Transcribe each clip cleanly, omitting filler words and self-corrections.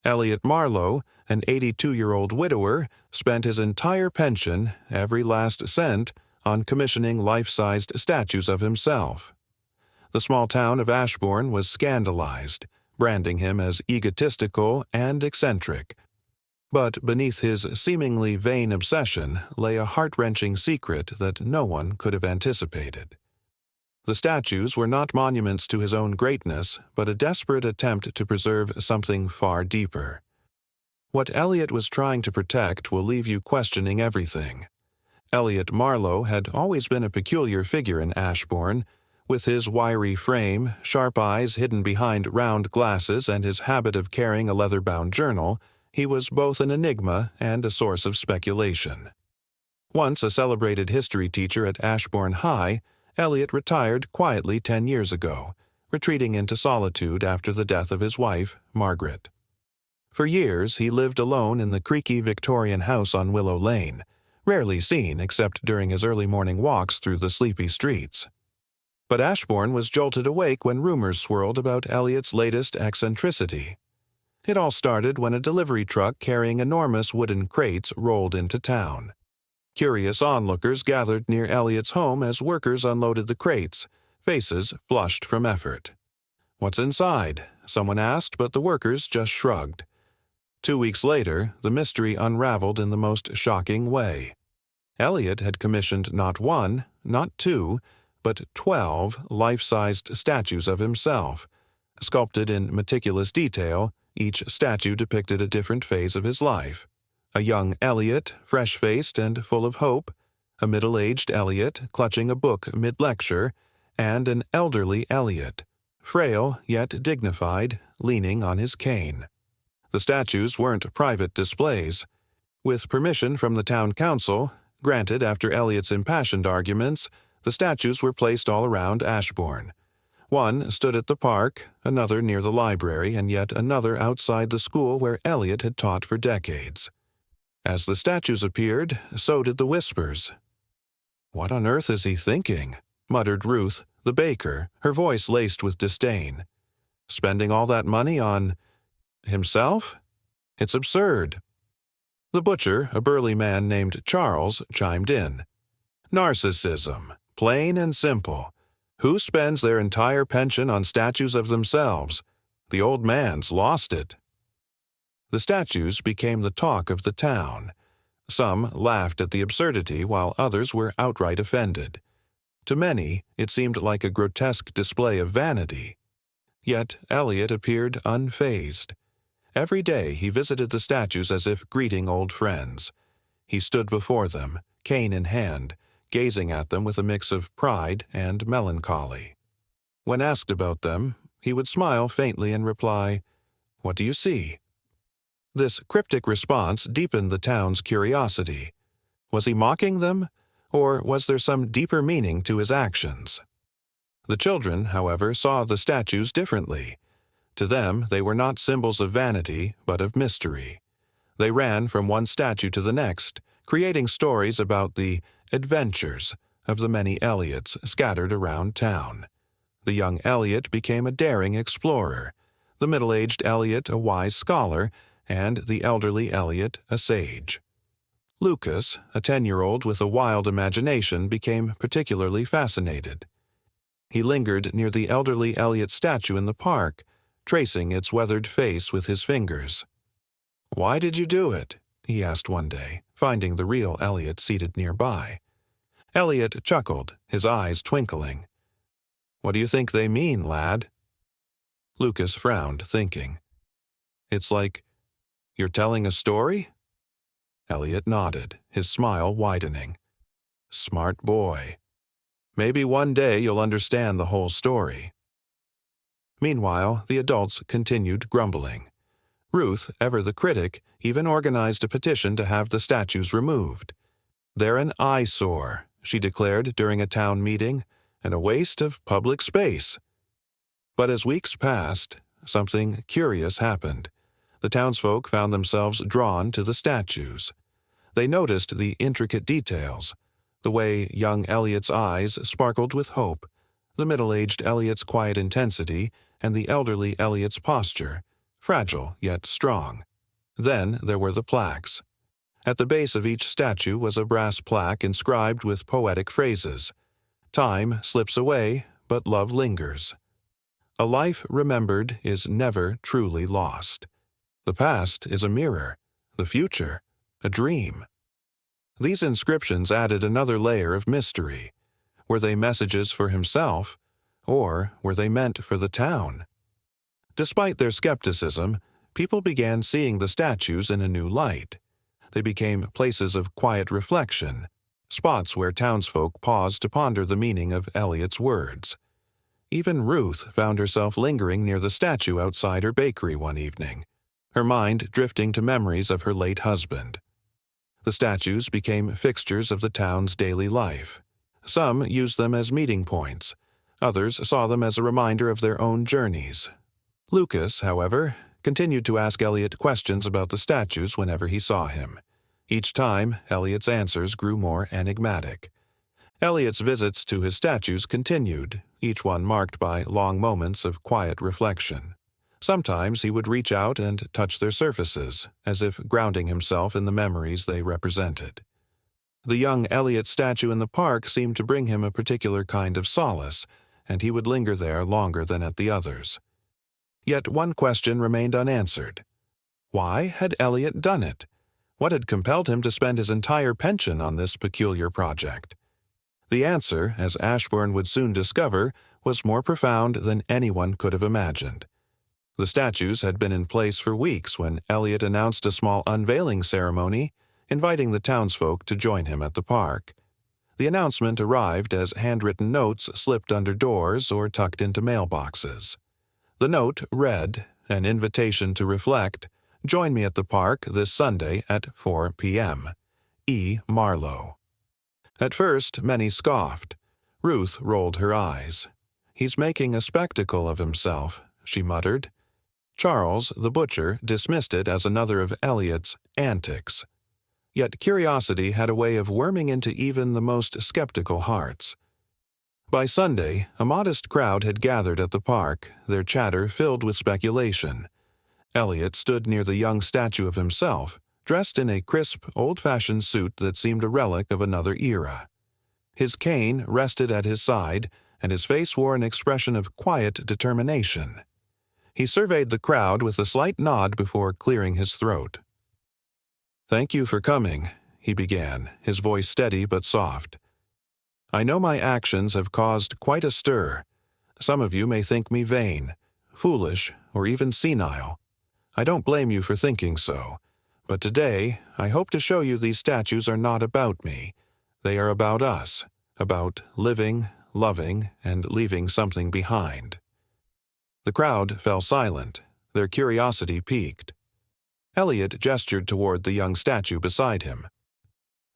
Elliot Marlowe, an 82-year-old widower, spent his entire pension, every last cent, on commissioning life-sized statues of himself. The small town of Ashbourne was scandalized, branding him as egotistical and eccentric. But beneath his seemingly vain obsession lay a heart-wrenching secret that no one could have anticipated. The statues were not monuments to his own greatness, but a desperate attempt to preserve something far deeper. What Elliot was trying to protect will leave you questioning everything. Elliot Marlowe had always been a peculiar figure in Ashbourne. With his wiry frame, sharp eyes hidden behind round glasses, and his habit of carrying a leather-bound journal, he was both an enigma and a source of speculation. Once a celebrated history teacher at Ashbourne High, Elliot retired quietly 10 years ago, retreating into solitude after the death of his wife, Margaret. For years, he lived alone in the creaky Victorian house on Willow Lane, rarely seen except during his early morning walks through the sleepy streets. But Ashbourne was jolted awake when rumors swirled about Elliot's latest eccentricity. It all started when a delivery truck carrying enormous wooden crates rolled into town. Curious onlookers gathered near Elliot's home as workers unloaded the crates, faces flushed from effort. "What's inside?" someone asked, but the workers just shrugged. 2 weeks later, the mystery unraveled in the most shocking way. Elliot had commissioned not one, not two, but 12 life-sized statues of himself. Sculpted in meticulous detail, each statue depicted a different phase of his life. A young Elliot, fresh-faced and full of hope, a middle-aged Elliot, clutching a book mid-lecture, and an elderly Elliot, frail yet dignified, leaning on his cane. The statues weren't private displays. With permission from the town council, granted after Elliot's impassioned arguments, the statues were placed all around Ashbourne. One stood at the park, another near the library, and yet another outside the school where Elliot had taught for decades. As the statues appeared, so did the whispers. "What on earth is he thinking?" muttered Ruth, the baker, her voice laced with disdain. "Spending all that money on himself? It's absurd." The butcher, a burly man named Charles, chimed in. "Narcissism, plain and simple. Who spends their entire pension on statues of themselves? The old man's lost it." The statues became the talk of the town. Some laughed at the absurdity, while others were outright offended. To many, it seemed like a grotesque display of vanity. Yet Elliot appeared unfazed. Every day he visited the statues as if greeting old friends. He stood before them, cane in hand, gazing at them with a mix of pride and melancholy. When asked about them, he would smile faintly and reply, "What do you see?" This cryptic response deepened the town's curiosity. Was he mocking them, or was there some deeper meaning to his actions? The children, however, saw the statues differently. To them, they were not symbols of vanity, but of mystery. They ran from one statue to the next, creating stories about the adventures of the many Elliots scattered around town. The young Elliot became a daring explorer, the middle-aged Elliot a wise scholar, and the elderly Elliot a sage. Lucas, a 10-year-old with a wild imagination, became particularly fascinated. He lingered near the elderly Elliot statue in the park, tracing its weathered face with his fingers. "Why did you do it?" he asked one day, finding the real Elliot seated nearby. Elliot chuckled, his eyes twinkling. "What do you think they mean, lad?" Lucas frowned, thinking. "It's like, you're telling a story?" Elliot nodded, his smile widening. "Smart boy. Maybe one day you'll understand the whole story." Meanwhile, the adults continued grumbling. Ruth, ever the critic, even organized a petition to have the statues removed. "They're an eyesore," she declared during a town meeting, "and a waste of public space." But as weeks passed, something curious happened. The townsfolk found themselves drawn to the statues. They noticed the intricate details, the way young Elliot's eyes sparkled with hope, the middle-aged Elliot's quiet intensity, and the elderly Elliot's posture, fragile yet strong. Then there were the plaques. At the base of each statue was a brass plaque inscribed with poetic phrases. Time slips away, but love lingers. A life remembered is never truly lost. The past is a mirror, the future, a dream. These inscriptions added another layer of mystery. Were they messages for himself, or were they meant for the town? Despite their skepticism, people began seeing the statues in a new light. They became places of quiet reflection, spots where townsfolk paused to ponder the meaning of Elliot's words. Even Ruth found herself lingering near the statue outside her bakery one evening, her mind drifting to memories of her late husband. The statues became fixtures of the town's daily life. Some used them as meeting points. Others saw them as a reminder of their own journeys. Lucas, however, continued to ask Elliot questions about the statues whenever he saw him. Each time, Elliot's answers grew more enigmatic. Elliot's visits to his statues continued, each one marked by long moments of quiet reflection. Sometimes he would reach out and touch their surfaces, as if grounding himself in the memories they represented. The young Elliot statue in the park seemed to bring him a particular kind of solace, and he would linger there longer than at the others. Yet one question remained unanswered. Why had Elliot done it? What had compelled him to spend his entire pension on this peculiar project? The answer, as Ashbourne would soon discover, was more profound than anyone could have imagined. The statues had been in place for weeks when Elliot announced a small unveiling ceremony, inviting the townsfolk to join him at the park. The announcement arrived as handwritten notes slipped under doors or tucked into mailboxes. The note read, an invitation to reflect, "Join me at the park this Sunday at 4 p.m. E. Marlowe." At first, many scoffed. Ruth rolled her eyes. "He's making a spectacle of himself," she muttered. Charles, the butcher, dismissed it as another of Elliot's antics. Yet curiosity had a way of worming into even the most skeptical hearts. By Sunday, a modest crowd had gathered at the park, their chatter filled with speculation. Elliot stood near the young statue of himself, dressed in a crisp, old-fashioned suit that seemed a relic of another era. His cane rested at his side, and his face wore an expression of quiet determination. He surveyed the crowd with a slight nod before clearing his throat. "Thank you for coming," he began, his voice steady but soft. "I know my actions have caused quite a stir. Some of you may think me vain, foolish, or even senile. I don't blame you for thinking so. But today, I hope to show you these statues are not about me. They are about us, about living, loving, and leaving something behind." The crowd fell silent, their curiosity piqued. Elliot gestured toward the young statue beside him.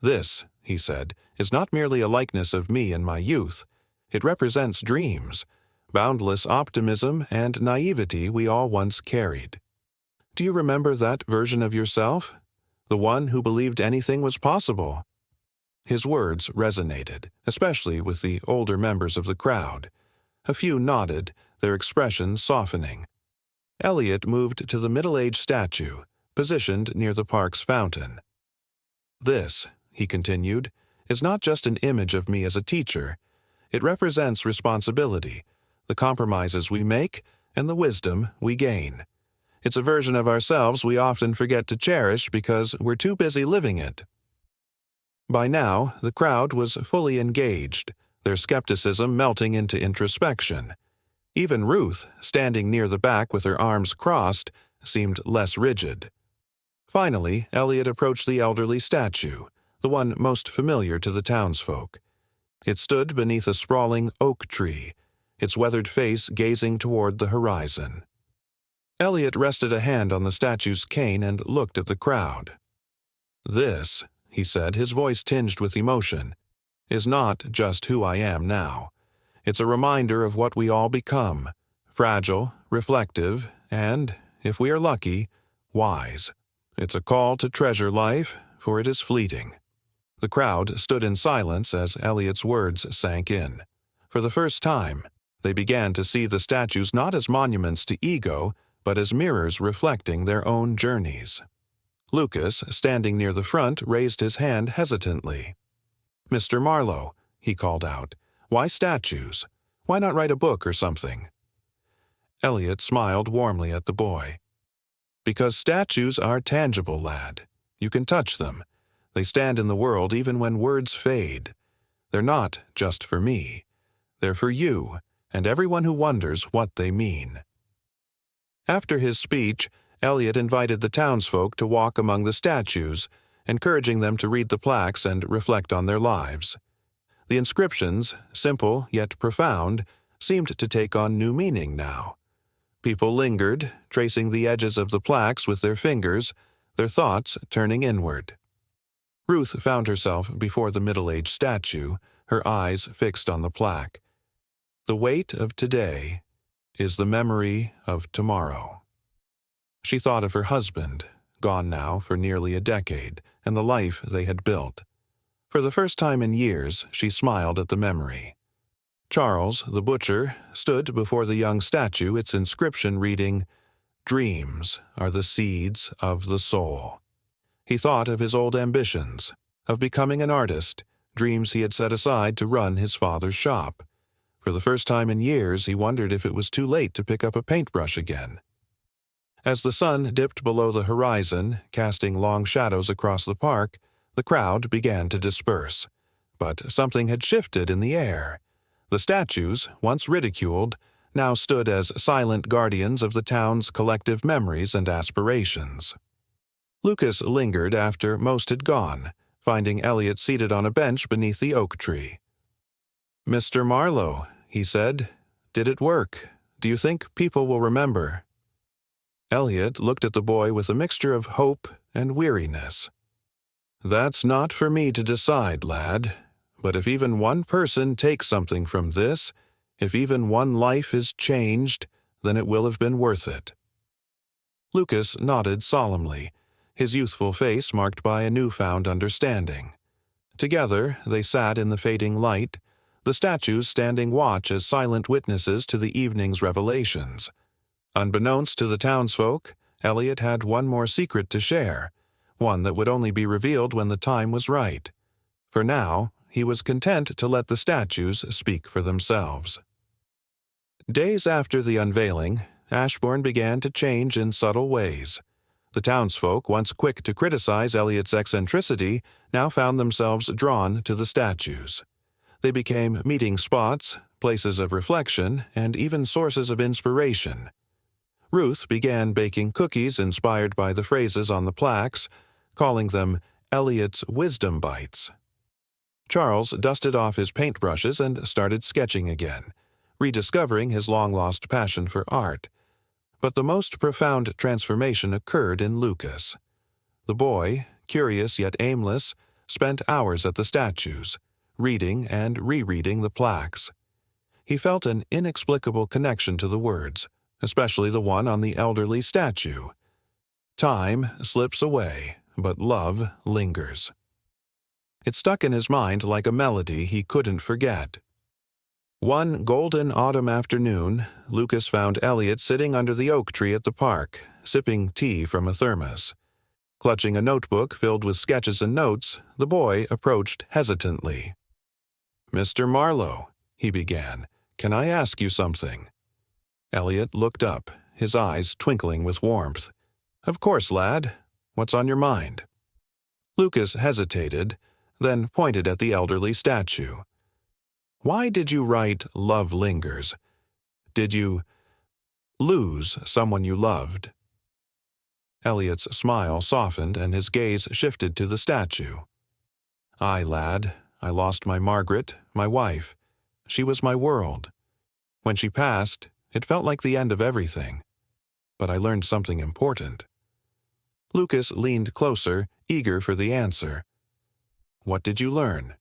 "This," he said, "is not merely a likeness of me in my youth. It represents dreams, boundless optimism and naivety we all once carried. Do you remember that version of yourself? The one who believed anything was possible?" His words resonated, especially with the older members of the crowd. A few nodded, their expressions softening. Elliot moved to the middle-aged statue, positioned near the park's fountain. "This," he continued, "is not just an image of me as a teacher. It represents responsibility, the compromises we make, and the wisdom we gain. It's a version of ourselves we often forget to cherish because we're too busy living it." By now, the crowd was fully engaged, their skepticism melting into introspection. Even Ruth, standing near the back with her arms crossed, seemed less rigid. Finally, Elliot approached the elderly statue, the one most familiar to the townsfolk. It stood beneath a sprawling oak tree, its weathered face gazing toward the horizon. Elliot rested a hand on the statue's cane and looked at the crowd. "This," he said, his voice tinged with emotion, "is not just who I am now. It's a reminder of what we all become, fragile, reflective, and, if we are lucky, wise. It's a call to treasure life, for it is fleeting." The crowd stood in silence as Elliot's words sank in. For the first time, they began to see the statues not as monuments to ego, but as mirrors reflecting their own journeys. Lucas, standing near the front, raised his hand hesitantly. "Mr. Marlowe," he called out, "why statues? Why not write a book or something?" Elliot smiled warmly at the boy. "Because statues are tangible, lad. You can touch them. They stand in the world even when words fade. They're not just for me. They're for you and everyone who wonders what they mean." After his speech, Elliot invited the townsfolk to walk among the statues, encouraging them to read the plaques and reflect on their lives. The inscriptions, simple yet profound, seemed to take on new meaning now. People lingered, tracing the edges of the plaques with their fingers, their thoughts turning inward. Ruth found herself before the middle-aged statue, her eyes fixed on the plaque. "The weight of today is the memory of tomorrow." She thought of her husband, gone now for nearly a decade, and the life they had built. For the first time in years, she smiled at the memory. Charles, the butcher, stood before the young statue, its inscription reading, "Dreams are the seeds of the soul." He thought of his old ambitions, of becoming an artist, dreams he had set aside to run his father's shop. For the first time in years, he wondered if it was too late to pick up a paintbrush again. As the sun dipped below the horizon, casting long shadows across the park, the crowd began to disperse. But something had shifted in the air. The statues, once ridiculed, now stood as silent guardians of the town's collective memories and aspirations. Lucas lingered after most had gone, finding Elliot seated on a bench beneath the oak tree. "Mr. Marlowe," he said, "did it work? Do you think people will remember?" Elliot looked at the boy with a mixture of hope and weariness. "That's not for me to decide, lad. But if even one person takes something from this, if even one life is changed, then it will have been worth it." Lucas nodded solemnly, his youthful face marked by a newfound understanding. Together they sat in the fading light, the statues standing watch as silent witnesses to the evening's revelations. Unbeknownst to the townsfolk, Elliot had one more secret to share, one that would only be revealed when the time was right. For now, he was content to let the statues speak for themselves. Days after the unveiling, Ashbourne began to change in subtle ways. The townsfolk, once quick to criticize Elliot's eccentricity, now found themselves drawn to the statues. They became meeting spots, places of reflection, and even sources of inspiration. Ruth began baking cookies inspired by the phrases on the plaques, calling them Elliot's wisdom bites. Charles dusted off his paintbrushes and started sketching again, rediscovering his long-lost passion for art. But the most profound transformation occurred in Lucas. The boy, curious yet aimless, spent hours at the statues, reading and rereading the plaques. He felt an inexplicable connection to the words, especially the one on the elderly statue. Time slips away, but love lingers. It stuck in his mind like a melody he couldn't forget. One golden autumn afternoon, Lucas found Elliot sitting under the oak tree at the park, sipping tea from a thermos. Clutching a notebook filled with sketches and notes, the boy approached hesitantly. "Mr. Marlowe," he began, "can I ask you something?" Elliot looked up, his eyes twinkling with warmth. "Of course, lad. What's on your mind?" Lucas hesitated, then pointed at the elderly statue. "Why did you write 'Love Lingers'? Did you lose someone you loved?" Elliot's smile softened and his gaze shifted to the statue. "Aye, lad, I lost my Margaret, my wife. She was my world. When she passed, it felt like the end of everything. But I learned something important." Lucas leaned closer, eager for the answer. "What did you learn?"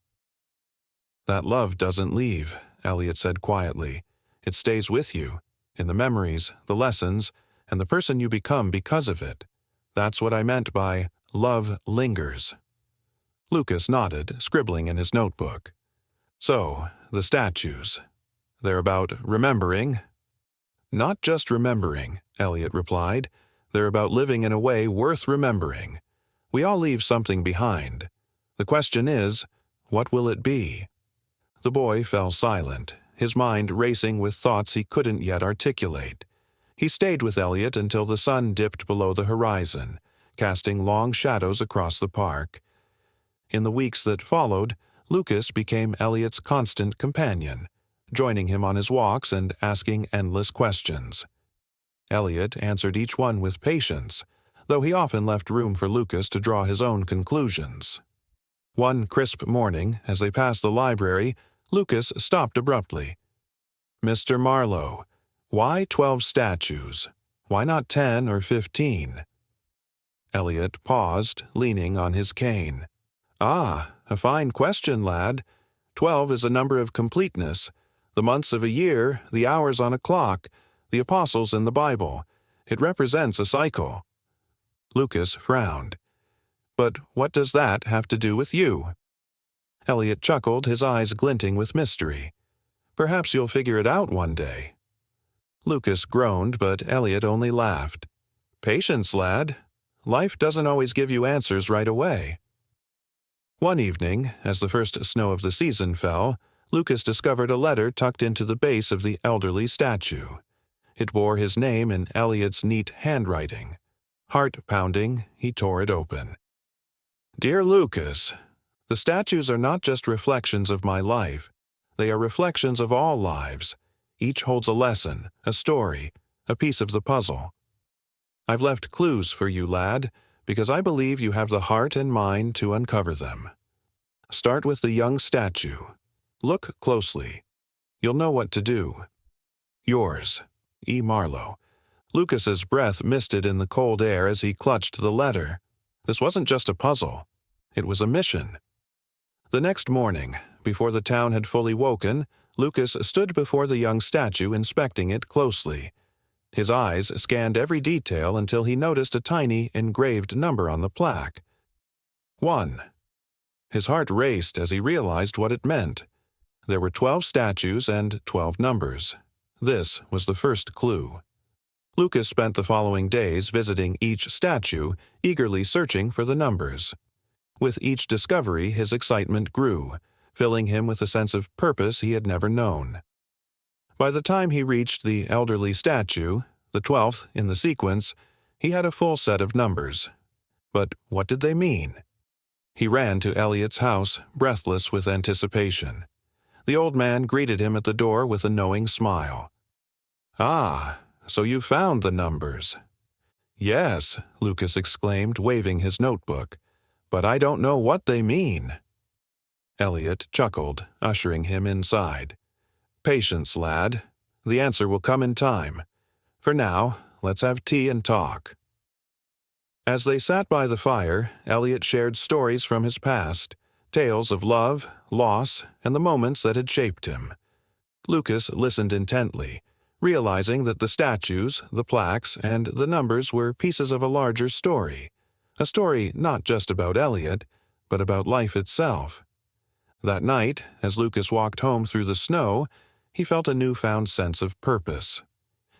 "That love doesn't leave," Elliot said quietly. "It stays with you, in the memories, the lessons, and the person you become because of it. That's what I meant by 'love lingers.'" Lucas nodded, scribbling in his notebook. "So, the statues. They're about remembering?" "Not just remembering," Elliot replied. "They're about living in a way worth remembering. We all leave something behind. The question is, what will it be?" The boy fell silent, his mind racing with thoughts he couldn't yet articulate. He stayed with Elliot until the sun dipped below the horizon, casting long shadows across the park. In the weeks that followed, Lucas became Elliot's constant companion, joining him on his walks and asking endless questions. Elliot answered each one with patience, though he often left room for Lucas to draw his own conclusions. One crisp morning, as they passed the library, Lucas stopped abruptly. "Mr. Marlowe, why 12 statues? Why not 10 or 15? Elliot paused, leaning on his cane. "Ah, a fine question, lad. 12 is a number of completeness. The months of a year, the hours on a clock, the apostles in the Bible. It represents a cycle." Lucas frowned. "But what does that have to do with you?" Elliot chuckled, his eyes glinting with mystery. "Perhaps you'll figure it out one day." Lucas groaned, but Elliot only laughed. "Patience, lad. Life doesn't always give you answers right away." One evening, as the first snow of the season fell, Lucas discovered a letter tucked into the base of the elderly statue. It bore his name in Elliot's neat handwriting. Heart-pounding, he tore it open. "Dear Lucas, the statues are not just reflections of my life. They are reflections of all lives. Each holds a lesson, a story, a piece of the puzzle. I've left clues for you, lad, because I believe you have the heart and mind to uncover them. Start with the young statue. Look closely. You'll know what to do. Yours, E. Marlowe." Lucas's breath misted in the cold air as he clutched the letter. This wasn't just a puzzle. It was a mission. The next morning, before the town had fully woken, Lucas stood before the young statue, inspecting it closely. His eyes scanned every detail until he noticed a tiny, engraved number on the plaque. 1. His heart raced as he realized what it meant. There were 12 statues and 12 numbers. This was the first clue. Lucas spent the following days visiting each statue, eagerly searching for the numbers. With each discovery, his excitement grew, filling him with a sense of purpose he had never known. By the time he reached the elderly statue, the 12th in the sequence, he had a full set of numbers. But what did they mean? He ran to Elliot's house, breathless with anticipation. The old man greeted him at the door with a knowing smile. "Ah, so you found the numbers." "Yes," Lucas exclaimed, waving his notebook. "But I don't know what they mean." Elliot chuckled, ushering him inside. "Patience, lad. The answer will come in time. For now, let's have tea and talk." As they sat by the fire, Elliot shared stories from his past, tales of love, loss, and the moments that had shaped him. Lucas listened intently, realizing that the statues, the plaques, and the numbers were pieces of a larger story, a story not just about Elliot, but about life itself. That night, as Lucas walked home through the snow, he felt a newfound sense of purpose.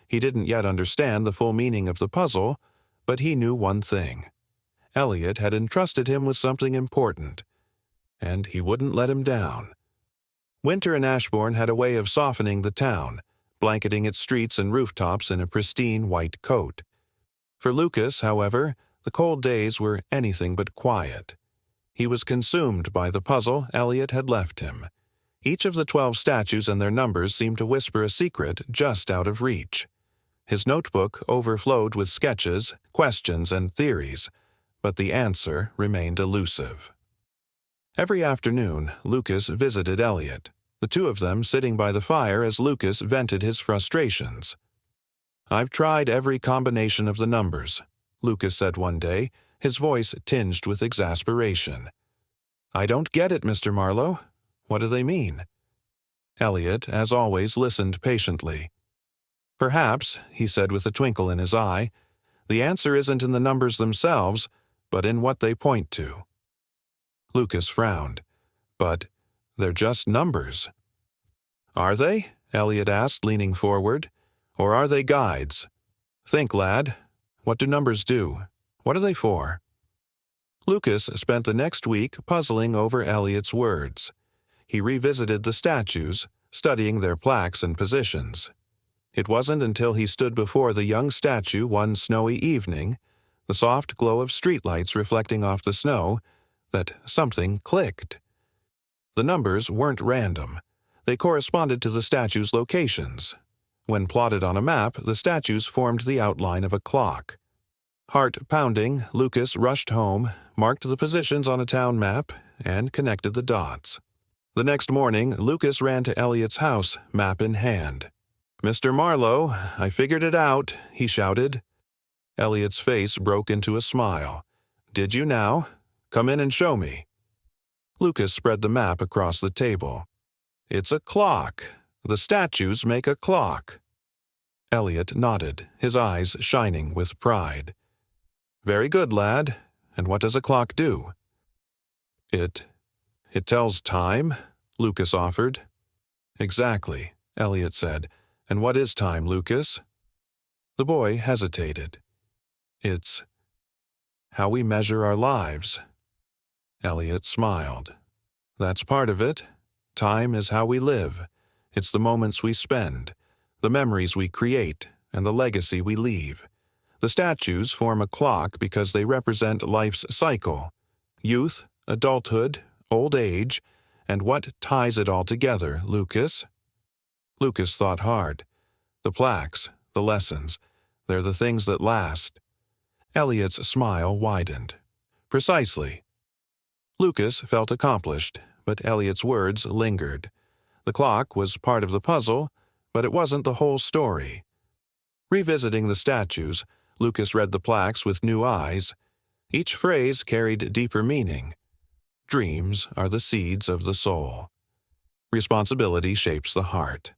He didn't yet understand the full meaning of the puzzle, but he knew one thing. Elliot had entrusted him with something important, and he wouldn't let him down. Winter in Ashbourne had a way of softening the town, blanketing its streets and rooftops in a pristine white coat. For Lucas, however, the cold days were anything but quiet. He was consumed by the puzzle Elliot had left him. Each of the 12 statues and their numbers seemed to whisper a secret just out of reach. His notebook overflowed with sketches, questions, and theories, but the answer remained elusive. Every afternoon, Lucas visited Elliot, the two of them sitting by the fire as Lucas vented his frustrations. "I've tried every combination of the numbers," Lucas said one day, his voice tinged with exasperation. "I don't get it, Mr. Marlowe. What do they mean?" Elliot, as always, listened patiently. "Perhaps," he said with a twinkle in his eye, "the answer isn't in the numbers themselves, but in what they point to." Lucas frowned. "But they're just numbers." "Are they?" Elliot asked, leaning forward. Or are they guides? Think, lad. What do numbers do? What are they for? Lucas spent the next week puzzling over Elliot's words. He revisited the statues, studying their plaques and positions. It wasn't until he stood before the young statue one snowy evening, the soft glow of streetlights reflecting off the snow, that something clicked. The numbers weren't random. They corresponded to the statue's locations. When plotted on a map, the statues formed the outline of a clock. Heart pounding, Lucas rushed home, marked the positions on a town map, and connected the dots. The next morning, Lucas ran to Elliot's house, map in hand. "Mr. Marlowe, I figured it out," he shouted. Elliot's face broke into a smile. "Did you now? Come in and show me." Lucas spread the map across the table. "It's a clock. The statues make a clock." Elliot nodded, his eyes shining with pride. "Very good, lad. And what does a clock do?" It tells time," Lucas offered. "Exactly," Elliot said. "And what is time, Lucas?" The boy hesitated. "It's how we measure our lives." Elliot smiled. "That's part of it. Time is how we live. It's the moments we spend, the memories we create, and the legacy we leave. The statues form a clock because they represent life's cycle: youth, adulthood, old age, and what ties it all together, Lucas?" Lucas thought hard. The plaques, the lessons, they're the things that last. Elliot's smile widened. "Precisely." Lucas felt accomplished, but Elliot's words lingered. The clock was part of the puzzle, but it wasn't the whole story. Revisiting the statues, Lucas read the plaques with new eyes. Each phrase carried deeper meaning. Dreams are the seeds of the soul. Responsibility shapes the heart.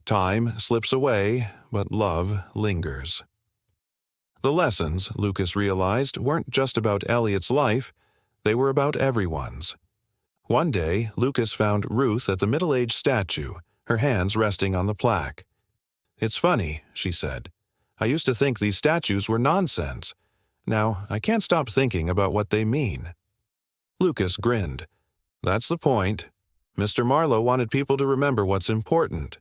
Time slips away, but love lingers. The lessons, Lucas realized, weren't just about Elliot's life, they were about everyone's. One day, Lucas found Ruth at the middle-aged statue, her hands resting on the plaque. "It's funny," she said. "I used to think these statues were nonsense. Now, I can't stop thinking about what they mean." Lucas grinned. "That's the point. Mr. Marlowe wanted people to remember what's important."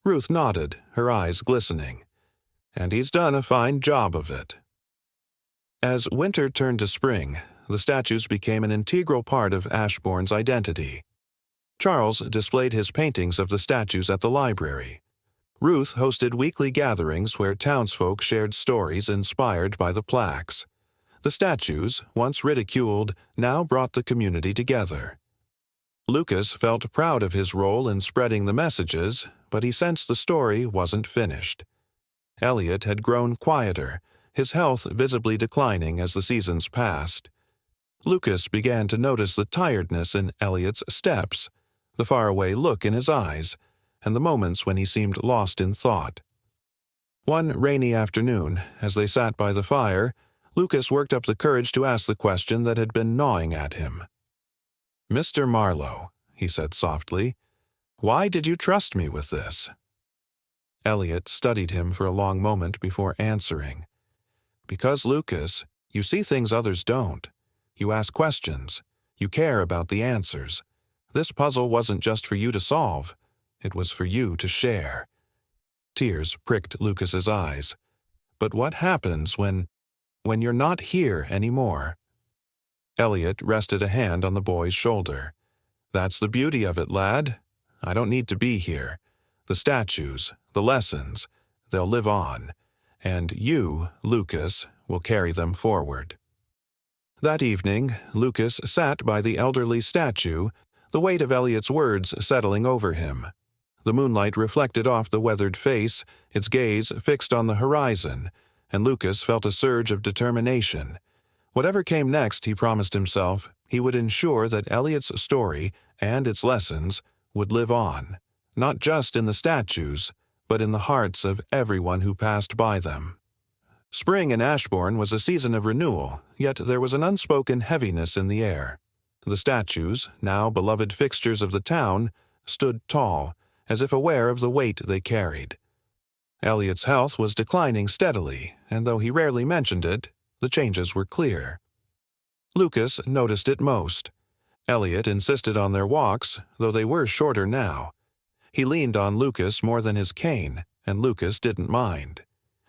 Ruth nodded, her eyes glistening. "And he's done a fine job of it." As winter turned to spring, the statues became an integral part of Ashbourne's identity. Charles displayed his paintings of the statues at the library. Ruth hosted weekly gatherings where townsfolk shared stories inspired by the plaques. The statues, once ridiculed, now brought the community together. Lucas felt proud of his role in spreading the messages, but he sensed the story wasn't finished. Elliot had grown quieter, his health visibly declining as the seasons passed. Lucas began to notice the tiredness in Elliot's steps, the faraway look in his eyes, and the moments when he seemed lost in thought. One rainy afternoon, as they sat by the fire, Lucas worked up the courage to ask the question that had been gnawing at him. "Mr. Marlowe," he said softly, "why did you trust me with this?" Elliot studied him for a long moment before answering. "Because, Lucas, you see things others don't. You ask questions. You care about the answers. This puzzle wasn't just for you to solve. It was for you to share." Tears pricked Lucas's eyes. "But what happens when you're not here anymore?" Elliot rested a hand on the boy's shoulder. "That's the beauty of it, lad. I don't need to be here. The statues, the lessons, they'll live on. And you, Lucas, will carry them forward." That evening, Lucas sat by the elderly statue, the weight of Elliot's words settling over him. The moonlight reflected off the weathered face, its gaze fixed on the horizon, and Lucas felt a surge of determination. Whatever came next, he promised himself, he would ensure that Elliot's story and its lessons would live on, not just in the statues, but in the hearts of everyone who passed by them. Spring in Ashbourne was a season of renewal, yet there was an unspoken heaviness in the air. The statues, now beloved fixtures of the town, stood tall, as if aware of the weight they carried. Elliot's health was declining steadily, and though he rarely mentioned it, the changes were clear. Lucas noticed it most. Elliot insisted on their walks, though they were shorter now. He leaned on Lucas more than his cane, and Lucas didn't mind.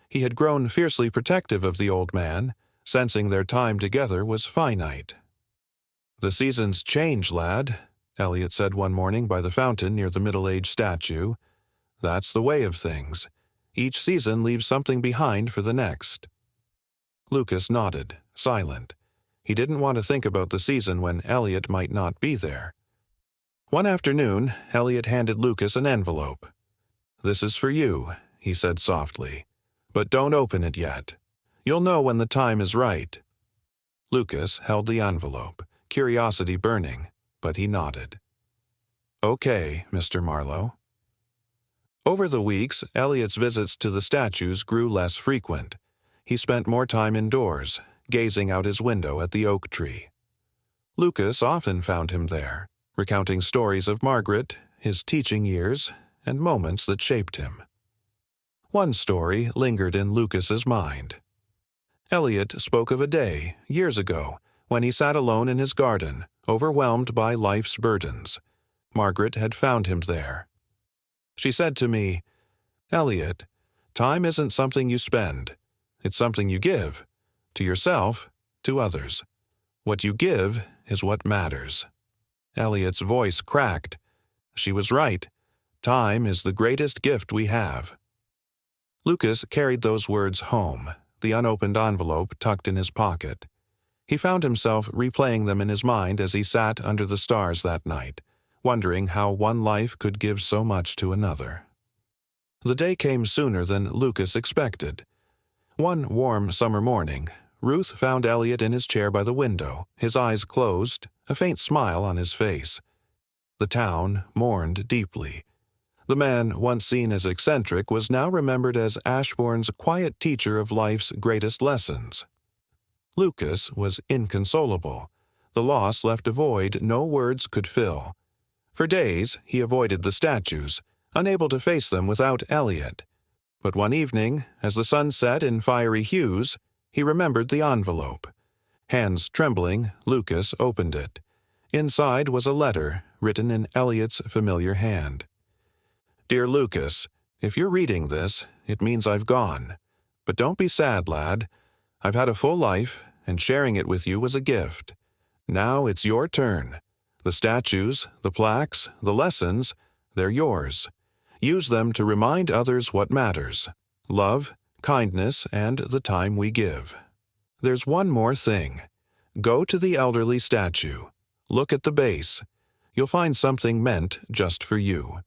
He had grown fiercely protective of the old man, sensing their time together was finite. "The seasons change, lad," Elliot said one morning by the fountain near the middle-aged statue. "That's the way of things. Each season leaves something behind for the next." Lucas nodded, silent. He didn't want to think about the season when Elliot might not be there. One afternoon, Elliot handed Lucas an envelope. "This is for you," he said softly. "But don't open it yet. You'll know when the time is right." Lucas held the envelope, curiosity burning, but he nodded. "Okay, Mr. Marlowe." Over the weeks, Elliot's visits to the statues grew less frequent. He spent more time indoors, gazing out his window at the oak tree. Lucas often found him there, recounting stories of Margaret, his teaching years, and moments that shaped him. One story lingered in Lucas's mind. Elliot spoke of a day, years ago, when he sat alone in his garden, overwhelmed by life's burdens. Margaret had found him there. She said to me, "Elliot, time isn't something you spend. It's something you give. To yourself, to others. What you give is what matters." Elliot's voice cracked. She was right. Time is the greatest gift we have. Lucas carried those words home, the unopened envelope tucked in his pocket. He found himself replaying them in his mind as he sat under the stars that night, wondering how one life could give so much to another. The day came sooner than Lucas expected. One warm summer morning, Ruth found Elliot in his chair by the window, his eyes closed, a faint smile on his face. The town mourned deeply. The man once seen as eccentric was now remembered as Ashbourne's quiet teacher of life's greatest lessons. Lucas was inconsolable. The loss left a void no words could fill. For days he avoided the statues, unable to face them without Elliot. But one evening, as the sun set in fiery hues, he remembered the envelope. Hands trembling, Lucas opened it. Inside was a letter, written in Elliot's familiar hand. "Dear Lucas, if you're reading this, it means I've gone. But don't be sad, lad. I've had a full life, and sharing it with you was a gift. Now it's your turn. The statues, the plaques, the lessons, they're yours. Use them to remind others what matters: love, kindness, and the time we give. There's one more thing. Go to the elderly statue. Look at the base. You'll find something meant just for you.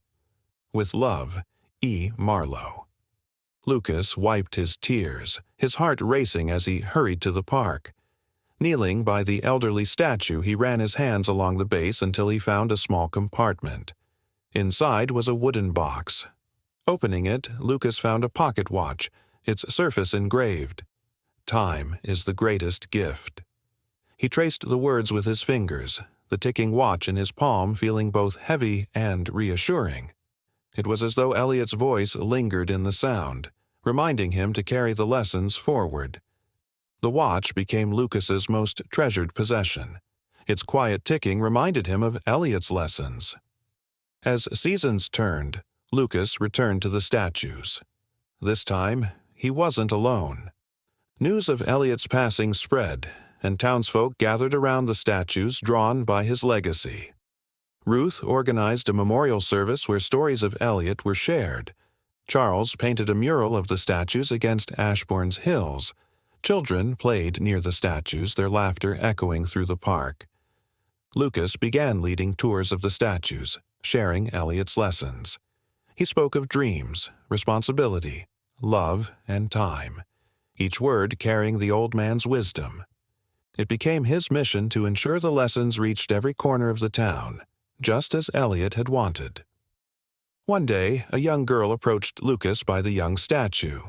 With love, E. Marlowe." Lucas wiped his tears, his heart racing as he hurried to the park. Kneeling by the elderly statue, he ran his hands along the base until he found a small compartment. Inside was a wooden box. Opening it, Lucas found a pocket watch, its surface engraved. "Time is the greatest gift." He traced the words with his fingers, the ticking watch in his palm feeling both heavy and reassuring. It was as though Elliot's voice lingered in the sound, reminding him to carry the lessons forward. The watch became Lucas's most treasured possession. Its quiet ticking reminded him of Elliot's lessons. As seasons turned, Lucas returned to the statues. This time, he wasn't alone. News of Elliot's passing spread, and townsfolk gathered around the statues drawn by his legacy. Ruth organized a memorial service where stories of Elliot were shared. Charles painted a mural of the statues against Ashbourne's hills. Children played near the statues, their laughter echoing through the park. Lucas began leading tours of the statues, sharing Elliot's lessons. He spoke of dreams, responsibility, love, and time, each word carrying the old man's wisdom. It became his mission to ensure the lessons reached every corner of the town, just as Elliot had wanted. One day, a young girl approached Lucas by the young statue.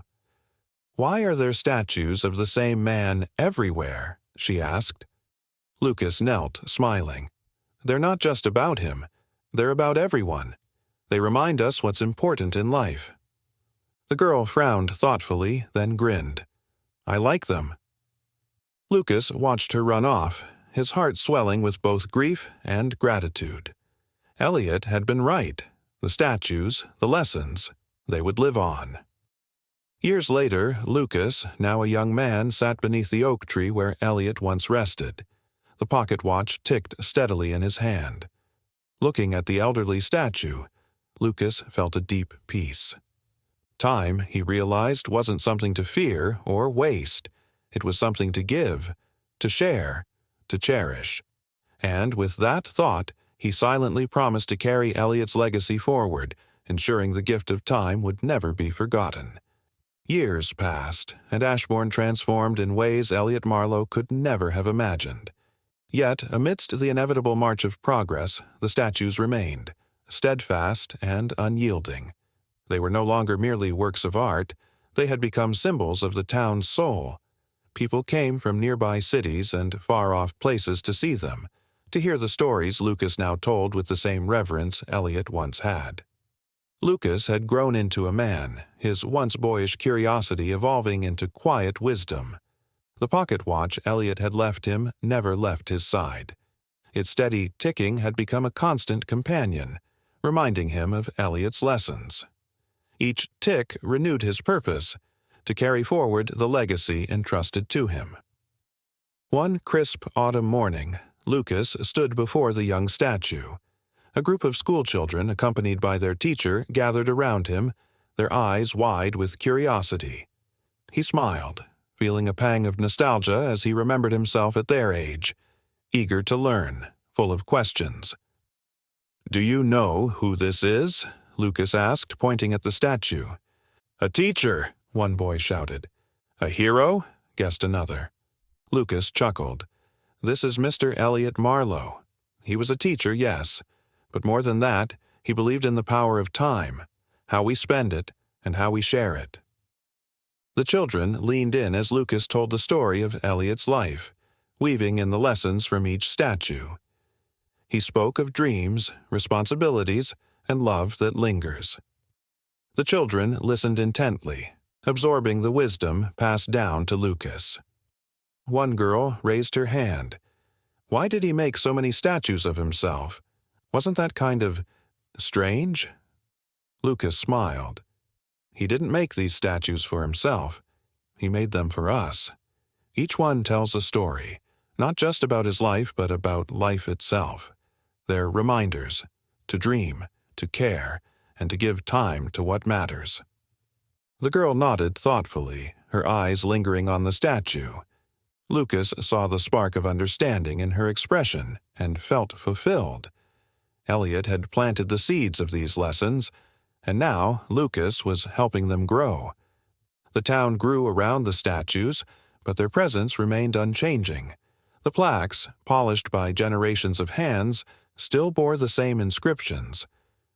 "Why are there statues of the same man everywhere?" she asked. Lucas knelt, smiling. "They're not just about him. They're about everyone. They remind us what's important in life." The girl frowned thoughtfully, then grinned. "I like them." Lucas watched her run off, his heart swelling with both grief and gratitude. Elliot had been right. The statues, the lessons, they would live on. Years later, Lucas, now a young man, sat beneath the oak tree where Elliot once rested. The pocket watch ticked steadily in his hand. Looking at the elderly statue, Lucas felt a deep peace. Time, he realized, wasn't something to fear or waste. It was something to give, to share, to cherish. And with that thought, he silently promised to carry Elliot's legacy forward, ensuring the gift of time would never be forgotten. Years passed, and Ashbourne transformed in ways Elliot Marlowe could never have imagined. Yet, amidst the inevitable march of progress, the statues remained, steadfast and unyielding. They were no longer merely works of art, they had become symbols of the town's soul. People came from nearby cities and far-off places to see them, to hear the stories Lucas now told with the same reverence Elliot once had. Lucas had grown into a man, his once boyish curiosity evolving into quiet wisdom. The pocket watch Elliot had left him never left his side. Its steady ticking had become a constant companion, reminding him of Elliot's lessons. Each tick renewed his purpose, to carry forward the legacy entrusted to him. One crisp autumn morning, Lucas stood before the young statue. A group of schoolchildren, accompanied by their teacher, gathered around him, their eyes wide with curiosity. He smiled, feeling a pang of nostalgia as he remembered himself at their age, eager to learn, full of questions. "Do you know who this is?" Lucas asked, pointing at the statue. "A teacher," one boy shouted. "A hero?" guessed another. Lucas chuckled. "This is Mr. Elliot Marlowe. He was a teacher, yes, but more than that, he believed in the power of time, how we spend it, and how we share it." The children leaned in as Lucas told the story of Elliot's life, weaving in the lessons from each statue. He spoke of dreams, responsibilities, and love that lingers. The children listened intently, absorbing the wisdom passed down to Lucas. One girl raised her hand. Why did he make so many statues of himself? Wasn't that kind of strange? Lucas smiled. He didn't make these statues for himself. He made them for us. Each one tells a story, not just about his life, but about life itself. They're reminders, to dream, to care, and to give time to what matters. The girl nodded thoughtfully, her eyes lingering on the statue. Lucas saw the spark of understanding in her expression and felt fulfilled. Elliot had planted the seeds of these lessons, and now Lucas was helping them grow. The town grew around the statues, but their presence remained unchanging. The plaques, polished by generations of hands, still bore the same inscriptions.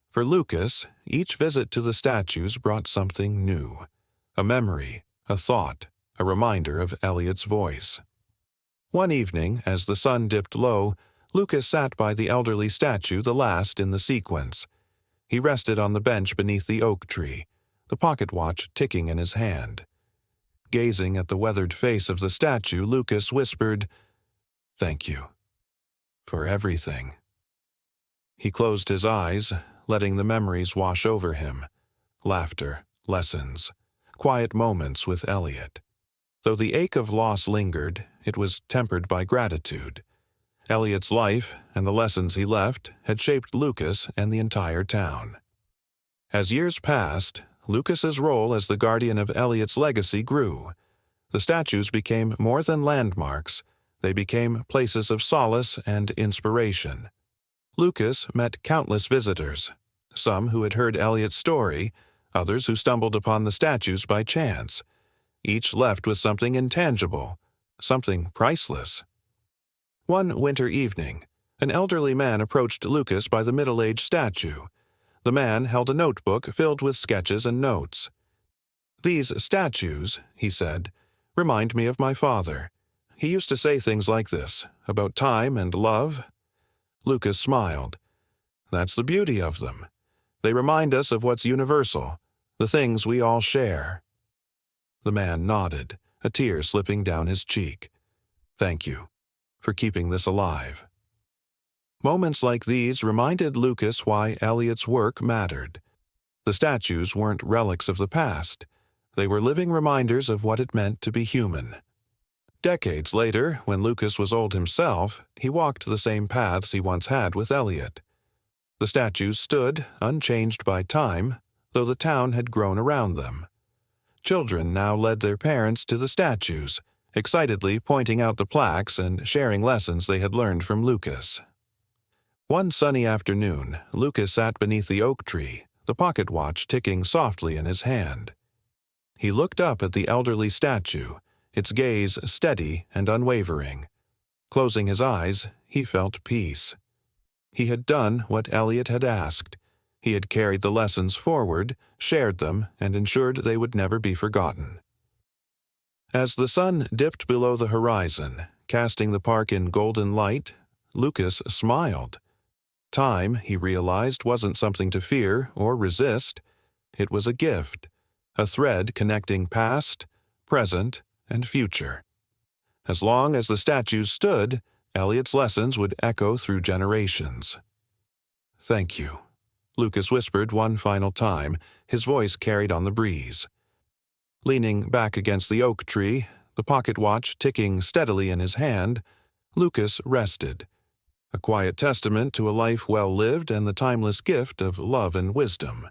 For Lucas, each visit to the statues brought something new. A memory, a thought, a reminder of Elliot's voice. One evening, as the sun dipped low, Lucas sat by the elderly statue, the last in the sequence. He rested on the bench beneath the oak tree, the pocket watch ticking in his hand. Gazing at the weathered face of the statue, Lucas whispered, "Thank you. For everything." He closed his eyes, letting the memories wash over him. Laughter, lessons, quiet moments with Elliot. Though the ache of loss lingered, it was tempered by gratitude. Elliot's life and the lessons he left had shaped Lucas and the entire town. As years passed, Lucas's role as the guardian of Elliot's legacy grew. The statues became more than landmarks. They became places of solace and inspiration. Lucas met countless visitors, some who had heard Elliot's story, others who stumbled upon the statues by chance. Each left with something intangible, something priceless. One winter evening, an elderly man approached Lucas by the middle-aged statue. The man held a notebook filled with sketches and notes. "These statues," he said, "remind me of my father. He used to say things like this, about time and love." Lucas smiled. "That's the beauty of them. They remind us of what's universal, the things we all share." The man nodded, a tear slipping down his cheek. "Thank you for keeping this alive." Moments like these reminded Lucas why Elliot's work mattered. The statues weren't relics of the past. They were living reminders of what it meant to be human. Decades later, when Lucas was old himself, he walked the same paths he once had with Elliot. The statues stood, unchanged by time, though the town had grown around them. Children now led their parents to the statues, excitedly pointing out the plaques and sharing lessons they had learned from Lucas. One sunny afternoon, Lucas sat beneath the oak tree, the pocket watch ticking softly in his hand. He looked up at the elderly statue, its gaze steady and unwavering. Closing his eyes, he felt peace. He had done what Elliot had asked. He had carried the lessons forward, shared them, and ensured they would never be forgotten. As the sun dipped below the horizon, casting the park in golden light, Lucas smiled. Time, he realized, wasn't something to fear or resist. It was a gift, a thread connecting past, present, and future. As long as the statues stood, Elliot's lessons would echo through generations. "Thank you," Lucas whispered one final time, his voice carried on the breeze. Leaning back against the oak tree, the pocket watch ticking steadily in his hand, Lucas rested, a quiet testament to a life well lived and the timeless gift of love and wisdom.